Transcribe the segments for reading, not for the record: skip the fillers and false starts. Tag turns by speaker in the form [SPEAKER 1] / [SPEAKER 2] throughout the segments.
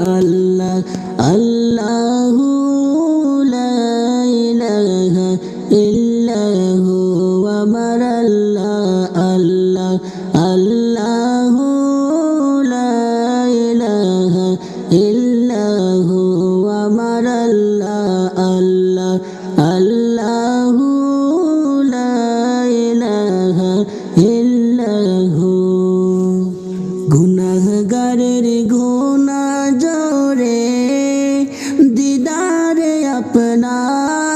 [SPEAKER 1] আল্লাহ আল্লাহু লা ইলাহা ইল্লাহু আমার আল্লাহ আল্লাহ আল্লাহু লা ইলাহা ইল্লাহু আমার আল্লাহ আল্লাহ আল্লাহু লা ইলাহা ইল্লাহু গুনাহগারের গুনাহ জোরে দিদারে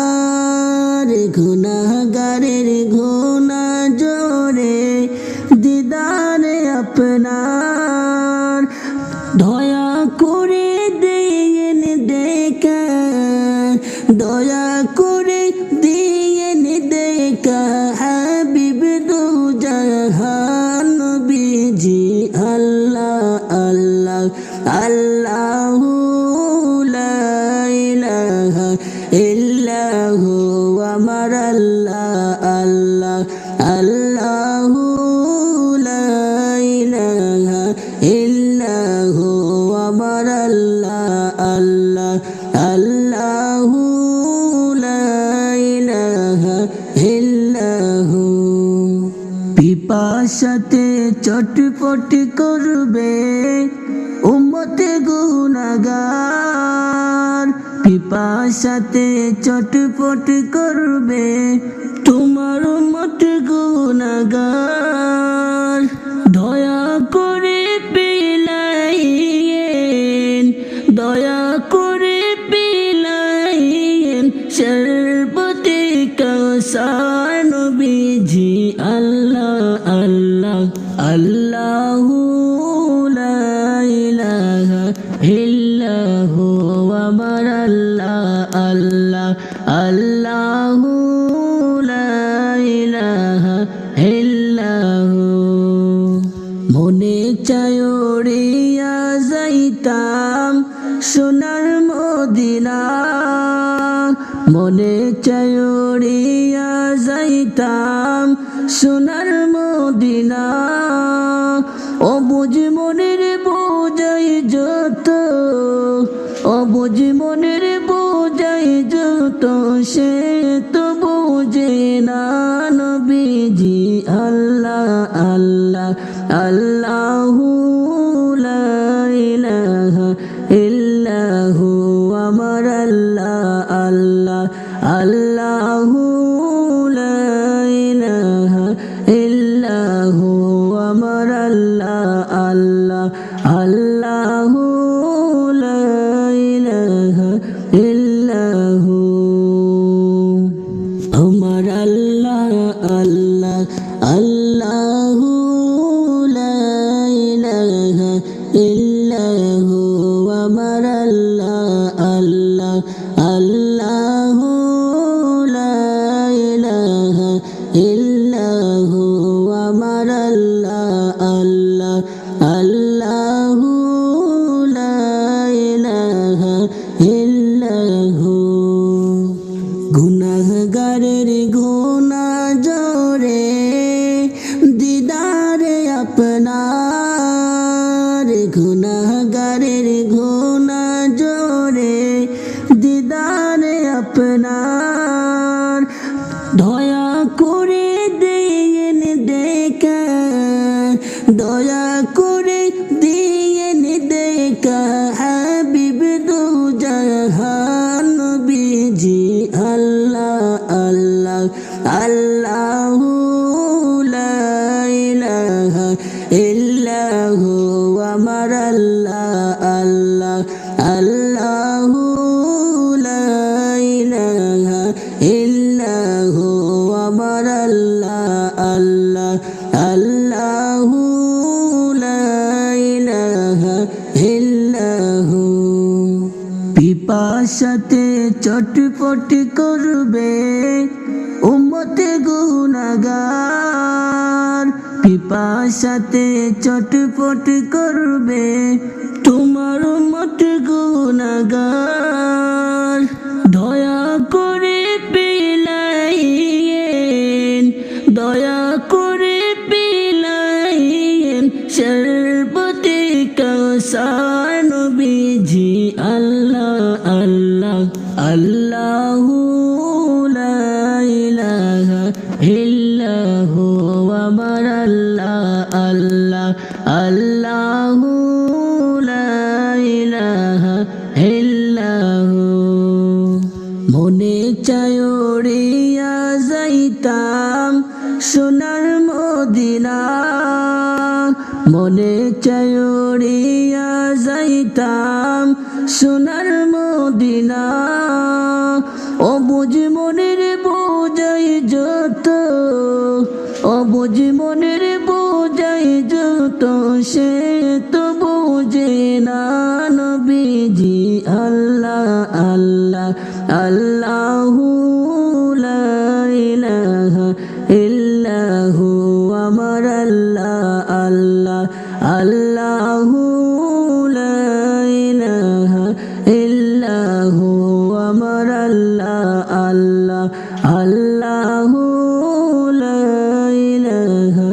[SPEAKER 1] আপনার গুনাহগারের গুনাহ জোরে দিদারে আপনার দয়া করে দেন দেখা দয়া করে দেন দেখা হাবিব দু জাহান নবীজি আল্লাহ আল্লাহ আল্লাহু লা ইলাহা ইল্লাহু আমার আল্লাহ আল্লাহ আল্লাহু লা ইলাহা ইল্লাহু আমার আল্লাহ আল্লাহ আল্লাহু লা ইলাহা ইল্লাহু পিপাসাতে চটপট করবে উম্মতে গুনাহগার পিপাসাতে চটপট করবে তোমার উম্মত গুনাহগার দয়া করে পিলাইয়েন দয়া করে পিলাইয়েন শরবতে কাউসার নবীজি আল্লাহ আল্লাহ আল্লাহু লা ইলাহা ইল্লাহু আমার আল্লাহ আল্লাহ আল্লাহু লা ইলাহা ইল্লাহু মনে চায় উড়িয়া যাইতাম সোনার মদিনা মনে চায় উড়িয়া যাইতাম সোনার মদিনা অবুঝ মনের বোঝাই যত অবুঝ মনের বোঝাই যত সে তো বোঝে না নবীজি আল্লাহ আল্লাহ আল্লাহু লা ইলাহা ইল্লাহু আমার আল্লাহ আল্লাহ আল্লাহু লা ইলাহা ইল্লাহু আমার আল্লাহ আল্লাহ আল্লাহু লা ইলাহা ইল্লাহু আমার আল্লাহ আল্লাহ আল্লাহু লা ইলাহা ইল্লাহু আমার আল্লাহ আল্লাহ আল্লাহু লা ইলাহা ইল্লাহু আমার আল্লাহ আল্লাহ আল্লাহু লা ইলাহা ইল্লাহু গুনাহগারের গুনাহ জোরে দিদারে আপনার গুনাহগারের গুনাহ জোরে দিদারে আপনার দয়া করে দেন দেখা দয়া করে দেন দেখা হাবিব দু জাহান নবীজি আল্লাহ আল্লাহ আল্লাহু লা ইলাহা ইল্লাহু আমার আল্লাহ আল্লাহ আল্লাহু লা ইলাহা ইল্লাহু আমার আল্লাহ আল্লাহ আল্লাহু লা ইলাহা ইল্লাহু পিপাসাতে চটপট করবে উম্মতে গুনাহগার পিপাসাতে চটপট করবে তোমার উম্মত গুনাহগার দয়া করে পিলাইয়েন দয়া করে পিলাইয়েন শরবতে কাউসার নবী নবীজি আল্লাহ আল্লাহ আল্লাহু লা ইলাহা ইল্লাহু আমার আল্লাহ আল্লাহ আল্লাহু লা ইলাহা ইল্লাহু মনে চায় উড়িয়া যাইতাম সোনার মদিনা মনে চায় উড়িয়া যাইতাম সোনার মদিনা অবুঝ মনের বোঝাই যত অবুঝ মনের বোঝাই যত সে তো বোঝে না নবীজি আল্লাহ আল্লাহ আল্লাহু লা ইলাহা ইল্লাহু আমার আল্লাহ আল্লাহ আল্লাহু লা ইলাহা ইল্লাহু আমার আল্লাহ আল্লাহ আল্লাহু লা ইলাহা